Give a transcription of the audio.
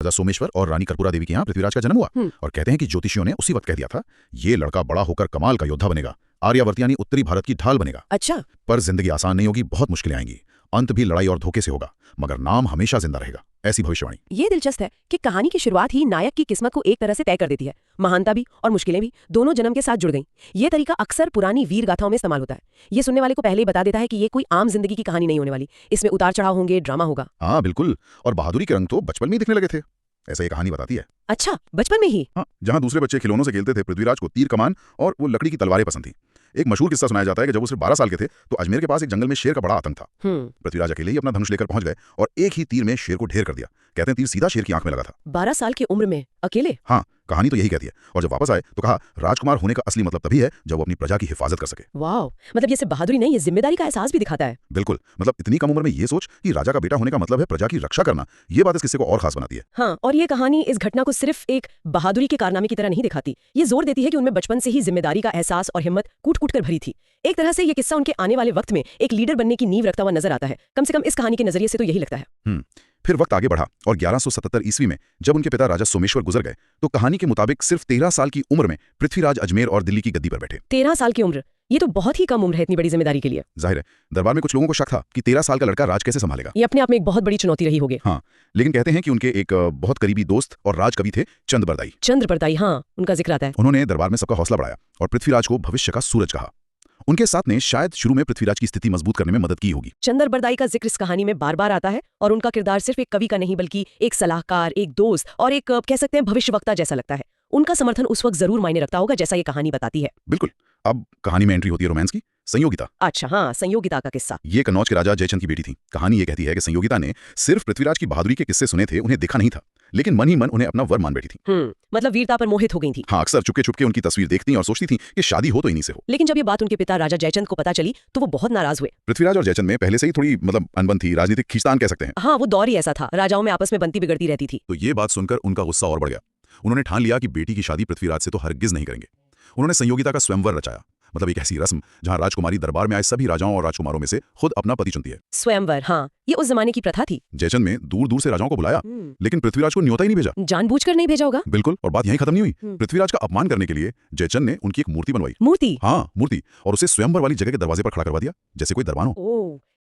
राजा सोमेश्वर और रानी कर्पूरा देवी के यहाँ पृथ्वीराज का जन्म हुआ। और कहते हैं कि ज्योतिषियों ने उसी वक्त कह दिया था, ये लड़का बड़ा होकर कमाल का योद्धा बनेगा, आर्यावर्त यानी उत्तरी भारत की ढाल बनेगा। अच्छा। पर जिंदगी आसान नहीं होगी, बहुत मुश्किलें आएंगी, अंत भी लड़ाई और धोखे से होगा, मगर नाम हमेशा जिंदा रहेगा, ऐसी भविष्यवाणी। ये दिलचस्प है कि कहानी की शुरुआत ही नायक की किस्मत को एक तरह से तय कर देती है। महानता भी और मुश्किलें भी दोनों जन्म के साथ जुड़ गईं। ये तरीका अक्सर पुरानी वीर गाथाओं में इस्तेमाल होता है। ये सुनने वाले को पहले ही बता देता है कि ये कोई आम जिंदगी की कहानी नहीं होने वाली, इसमें उतार चढ़ाव होंगे, ड्रामा होगा। हाँ बिल्कुल, और बहादुरी के रंग तो बचपन में ही दिखने लगे थे, ऐसा ये कहानी बताती है। अच्छा, बचपन में ही? हाँ, जहाँ दूसरे बच्चे खिलौनों से खेलते थे, पृथ्वीराज को तीर कमान और वो लकड़ी की तलवारें पसंद थी। एक मशहूर किस्सा सुनाया जाता है कि जब वो सिर्फ 12 साल के थे तो अजमेर के पास एक जंगल में शेर का बड़ा आतंक था। पृथ्वीराज अकेले ही अपना धनुष लेकर पहुंच गए और एक ही तीर में शेर को ढेर कर दिया। कहते हैं तीर सीधा शेर की आंख में लगा था। 12 साल की उम्र में अकेले? हाँ, कहानी तो यही कहती है। और जब वापस आए तो कहा, राजकुमार होने का असली मतलब तभी है जब वो अपनी प्रजा की हिफाजत कर सके। वाह, मतलब ये सिर्फ बहादुरी नहीं, ये जिम्मेदारी का एहसास भी दिखाता है। बिल्कुल, मतलब इतनी कम उम्र में ये सोच कि राजा का बेटा होने का मतलब है प्रजा की रक्षा करना, ये बात इस किस्से को और खास बनाती है। हाँ, और ये कहानी इस घटना को सिर्फ एक बहादुरी के कारनामे की तरह नहीं दिखाती, ये जोर देती है कि उनमें बचपन से ही जिम्मेदारी का एहसास और हिम्मत कूट कूट कर भरी थी। एक तरह से ये किस्सा उनके आने वाले वक्त में एक लीडर बनने की नींव रखता हुआ नजर आता है। कम से कम इस कहानी के नजरिए से तो यही लगता है। फिर वक्त आगे बढ़ा और 1177 ईस्वी में जब उनके पिता राजा सोमेश्वर गुजर गए तो कहानी के मुताबिक सिर्फ 13 साल की उम्र में पृथ्वीराज अजमेर और दिल्ली की गद्दी पर बैठे। 13 साल की उम्र, ये तो बहुत ही कम उम्र है इतनी बड़ी जिम्मेदारी के लिए। जाहिर है, दरबार में कुछ लोगों को शक था कि 13 साल का लड़का राज कैसे संभालेगा। ये अपने आप में एक बहुत बड़ी चुनौती रही होगी। हाँ, लेकिन कहते हैं कि उनके एक बहुत करीबी दोस्त और राजकवि थे चंद्रबरदाई। चंद्रबरदाई, हाँ, उनका जिक्र आता है। उन्होंने दरबार में सबका हौसला बढ़ाया और पृथ्वीराज को भविष्य का सूरज कहा। उनके साथ ने शायद शुरू में पृथ्वीराज की स्थिति मजबूत करने में मदद की होगी। चंद्रबरदाई का जिक्र इस कहानी में बार बार आता है और उनका किरदार सिर्फ एक कवि का नहीं बल्कि एक सलाहकार, एक दोस्त और एक कह सकते हैं भविष्यवक्ता जैसा लगता है। उनका समर्थन उस वक्त जरूर मायने रखता होगा, जैसा ये कहानी बताती है। बिल्कुल। अब कहानी में एंट्री होती है रोमांस की, संयोगिता। अच्छा, हाँ, संयोगिता का किस्सा। ये कन्नौज के राजा जयचंद की बेटी थी। कहानी ये कहती है कि संयोगिता ने सिर्फ पृथ्वीराज की बहादुरी के किस्से सुने थे, उन्हें देखा नहीं था, लेकिन मन ही मन उन्हें अपना वर मान बैठी थी। मतलब वीरता पर मोहित हो गई थी। हाँ, अक्सर चुपके चुपके उनकी तस्वीर देखती और सोचती थी कि शादी हो तो इन्हीं से हो। लेकिन जब ये बात उनके पिता राजा जयचंद को पता चली तो वो बहुत नाराज हुए। पृथ्वीराज और जयचंद में पहले से ही थोड़ी अनबन थी, राजनीतिक खींचतान कह सकते हैं। हाँ, वो दौर ही ऐसा था, राजाओं में आपस में बनती बिगड़ती रहती थी। तो ये बात सुनकर उनका गुस्सा और बढ़ गया। उन्होंने ठान लिया कि बेटी की शादी पृथ्वीराज से तो हरगिज नहीं करेंगे। उन्होंने संयोगिता का स्वयंवर रचाया, मतलब एक ऐसी रस्म जहां राजकुमारी दरबार में आए सभी राजाओं और राजकुमारों में से खुद अपना पति चुनती है। स्वयंवर, हाँ, ये उस जमाने की प्रथा थी। जयचंद में दूर दूर से राजाओं को बुलाया, लेकिन पृथ्वीराज को न्योता ही नहीं भेजा। जानबूझकर नहीं भेजा होगा। बिल्कुल, और बात यहीं खत्म नहीं हुई। पृथ्वीराज का अपमान करने के लिए जयचंद ने उनकी एक मूर्ति बनवाई। मूर्ति? हाँ, मूर्ति, और उसे स्वयंवर वाली जगह के दरवाजे पर खड़ा करवा दिया, जैसे कोई दरबान हो।